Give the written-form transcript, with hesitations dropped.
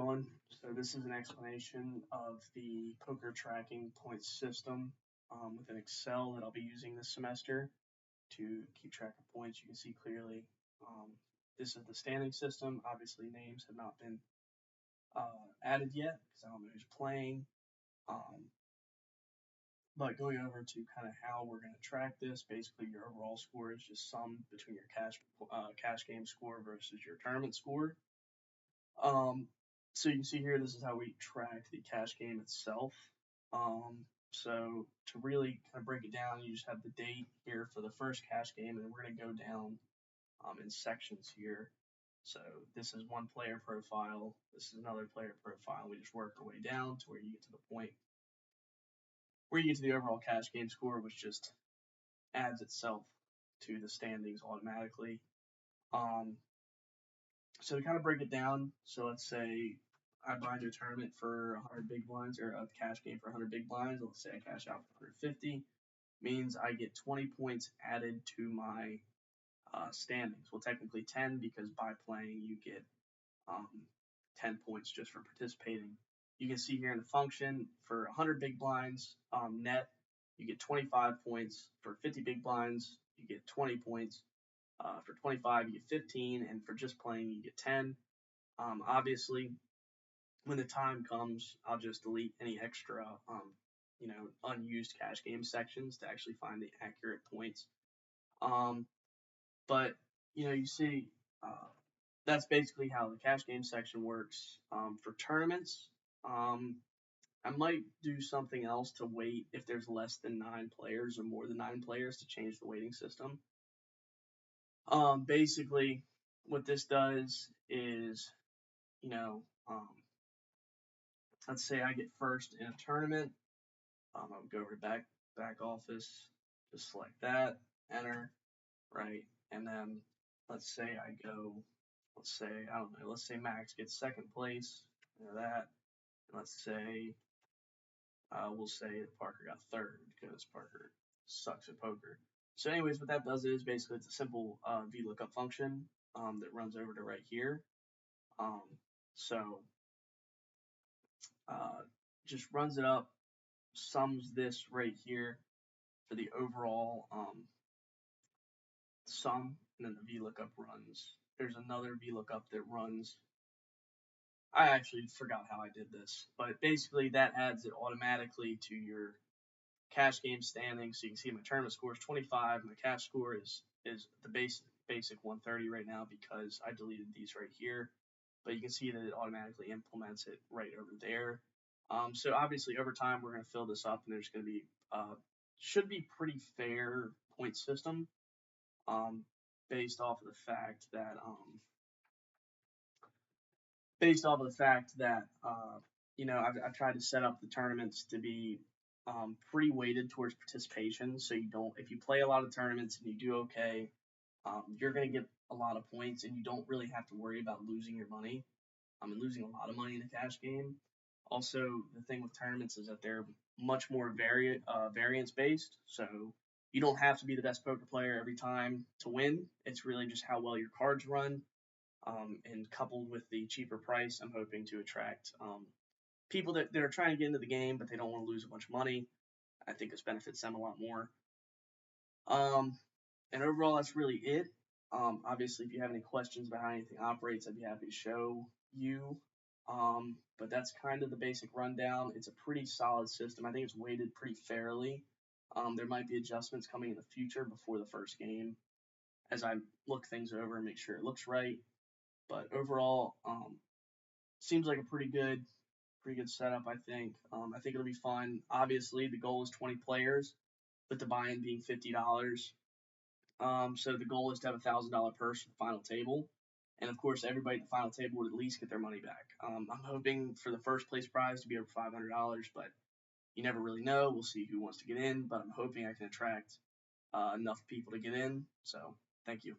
going? So this is an explanation of the poker tracking points system within Excel that I'll be using this semester to keep track of points. You can see clearly this is the standing system. Obviously names have not been added yet because I don't know who's playing. But going over to kind of how we're going to track this, basically your overall score is just sum between your cash game score versus your tournament score. So you can see here, this is how we track the cash game itself. So to really kind of break it down, you just have the date here for the first cash game, and we're going to go down in sections here. So this is one player profile, this is another player profile. We just work our way down to where you get to the point where you get to the overall cash game score, which just adds itself to the standings automatically. So to kind of break it down, so let's say I buy into a tournament for 100 big blinds, or a cash game for 100 big blinds. Let's say I cash out for 150, means I get 20 points added to my standings. Well, technically 10, because by playing you get 10 points just for participating. You can see here in the function for 100 big blinds net, you get 25 points. For 50 big blinds, you get 20 points. For 25, you get 15, and for just playing, you get 10. Obviously, when the time comes, I'll just delete any extra, unused cash game sections to actually find the accurate points. But you see, that's basically how the cash game section works. For tournaments, I might do something else to weight if there's less than 9 players or more than 9 players to change the weighting system. Basically, what this does is, let's say I get first in a tournament. I would go over to back office, just select that, enter, right, and then let's say let's say Max gets second place, that, and let's say we'll say that Parker got third because Parker sucks at poker. So anyways, what that does is basically it's a simple VLOOKUP function that runs over to right here. Just runs it up, sums this right here for the overall sum, and then the VLOOKUP runs. There's another VLOOKUP that runs. I actually forgot how I did this, but basically that adds it automatically to your cash game standings. So you can see my tournament score is 25. My cash score is the basic 130 right now because I deleted these right here. But you can see that it automatically implements it right over there. So obviously over time we're going to fill this up, and there's going to be should be pretty fair point system based off of the fact that I've tried to set up the tournaments to be pretty weighted towards participation. So if you play a lot of tournaments and you do okay, you're going to get a lot of points, and you don't really have to worry about losing your money. And losing a lot of money in a cash game. Also, the thing with tournaments is that they're much more variance based. So you don't have to be the best poker player every time to win. It's really just how well your cards run. And coupled with the cheaper price, I'm hoping to attract people that are trying to get into the game, but they don't want to lose a bunch of money. I think this benefits them a lot more. And overall, that's really it. Obviously, if you have any questions about how anything operates, I'd be happy to show you. But that's kind of the basic rundown. It's a pretty solid system. I think it's weighted pretty fairly. There might be adjustments coming in the future before the first game as I look things over and make sure it looks right. But overall, seems like a pretty good setup, I think. I think it'll be fun. Obviously, the goal is 20 players, with the buy-in being $50. So the goal is to have a $1,000 purse for the final table. And of course, everybody at the final table would at least get their money back. I'm hoping for the first place prize to be over $500, but you never really know. We'll see who wants to get in, but I'm hoping I can attract enough people to get in. So thank you.